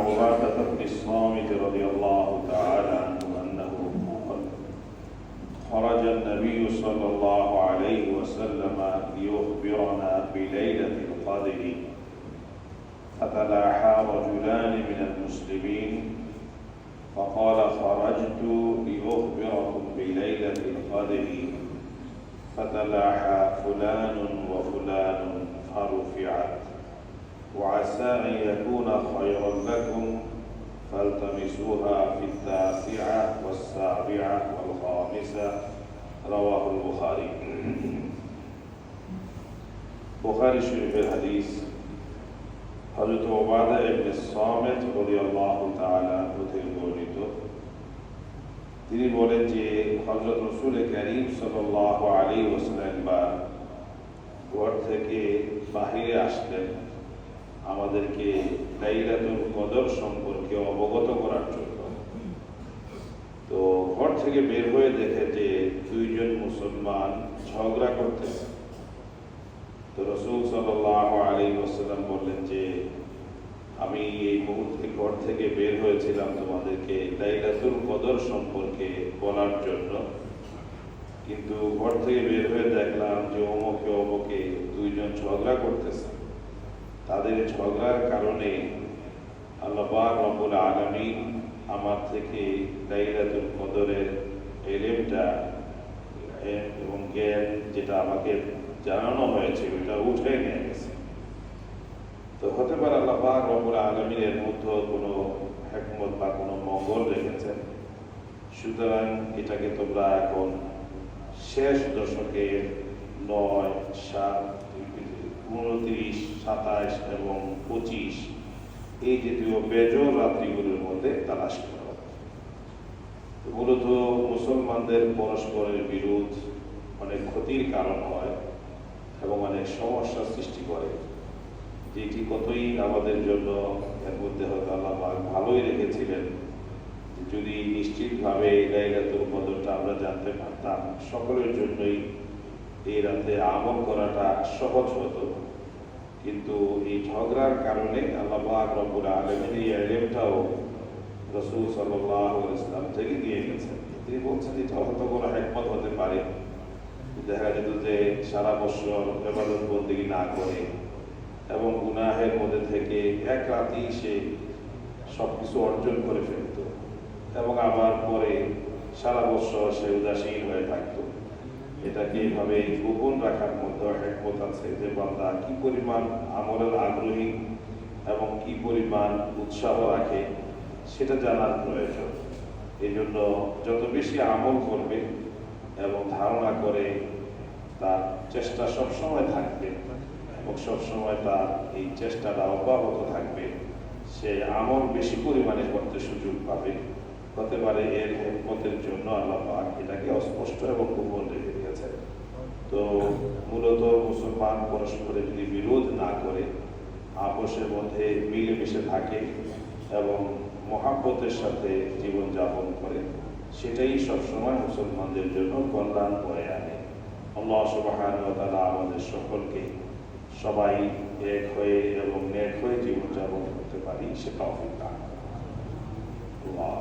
عبادة بن الصامت رضي الله تعالى عنه أنه قال خرج النبي صلى الله عليه وسلم ليخبرنا بليلة القدر فتلاحى رجلان من المسلمين فقال خرجت لأخبركم بليلة القدر فتلاحى فلان وفلان فرفعت وعسى أن يكون خيرا لكم فالتمسوها في 9 و7 و5 رواه البخاري বুখারী শরীফের হাদিস হযরত উবাদা ইবনে সামিত রাদিয়াল্লাহু তাআলা থেকে বর্ণিত। তিনি বলেন যে হযরত রাসূল কারীম সাল্লাল্লাহু আলাইহি ওয়াসাল্লাম ঘর থেকে বাহিরে আসলেন আমাদেরকে লাইলাতুল কদর সম্পর্কে অবগত করার জন্য। তো ঘর থেকে বের হয়ে দেখে যে দুইজন মুসলমান ঝগড়া করতেছে। তো রাসূল সাল্লাল্লাহু আলাইহি ওয়াসাল্লাম বললেন যে আমি এই মুহূর্তে ঘর থেকে বের হয়েছিলাম তোমাদেরকে লাইলাতুল কদর সম্পর্কে বলার জন্য, কিন্তু ঘর থেকে বের হয়ে দেখলাম যে অমুকে অমুকে দুইজন ঝগড়া করতেছে। তাদের ঝগড়ার কারণে আল্লাহ পাক রব্বুল আলামিন আমার থেকে লাইলাতুল কদরের ইলমটা এবং জ্ঞান যেটা আমাকে জানানো হয়েছে ওটা উঠে নিয়ে গেছে। তো হতে পারে আল্লাহ পাক রব্বুল আলামিনের মধ্যে কোনো হিকমত বা কোনো মঙ্গল রেখেছেন। সুতরাং এটাকে তোমরা এখন শেষ দশকের 9, 7, 29, 27 এবং 25 এই জাতীয় বেজোর রাত্রিগুলোর মধ্যে তালাশ করা। মূলত মুসলমানদের পরস্পরের বিরোধ অনেক ক্ষতির কারণ হয় এবং অনেক সমস্যা সৃষ্টি করে, যেটি কতই আমাদের জন্য এর মধ্যে হয়তো আল্লাহ ভালোই রেখেছিলেন। যদি নিশ্চিতভাবে লাইলাতুল কদরটা আমরা জানতে পারতাম, সকলের জন্যই এই রাতে আমল করাটা সহজ হতো। কিন্তু এই ঝগড়ার কারণে আল্লাহ পাক রব্বুল আলামিন এই ইলমটাও রাসূল সাল্লাল্লাহু আলাইহি ওয়াসাল্লাম থেকে দিয়ে গেছেন। তিনি বলছেন এটা হয়তো কোনো হিকমত হতে পারে। দেখা যেত যে সারা বছর ইবাদত বন্দেগী না করে এবং গুনাহের মধ্যে থেকে এক রাতেই সে সবকিছু অর্জন করে ফেলত এবং আবার পরে সারা বছর সে উদাসীন হয়ে থাকতো। এটাকে এইভাবে গোপন রাখার মধ্যে হিকমত আছে যে বান্দা কি পরিমাণ আমলের আগ্রহী এবং কি পরিমাণ উৎসাহ রাখে সেটা জানার প্রয়োজন। এই জন্য যত বেশি আমল করবে এবং ধারণা করে তার চেষ্টা সবসময় থাকবে এবং সবসময় তার এই চেষ্টাটা অব্যাহত থাকবে, সে আমল বেশি পরিমাণে করতে সুযোগ পাবে। হতে পারে এর হিকমতের জন্য আল্লাহ পাক এটাকে অস্পষ্ট এবং গোপন রেখে দিয়েছেন। তো মূলত মুসলমান পরস্পরের যদি বিরোধ না করে আপোষের মধ্যে মিলেমিশে থাকে এবং মহাব্বতের সাথে জীবনযাপন করে, সেটাই সবসময় মুসলমানদের জন্য কল্যাণ বয়ে আনে। আল্লাহ সুবহানাহু ওয়া তাআলা আমাদের সকলকে সবাই এক হয়ে এবং নেক হয়ে জীবনযাপন করতে পারি সে তৌফিক দান করুন। আল্লাহ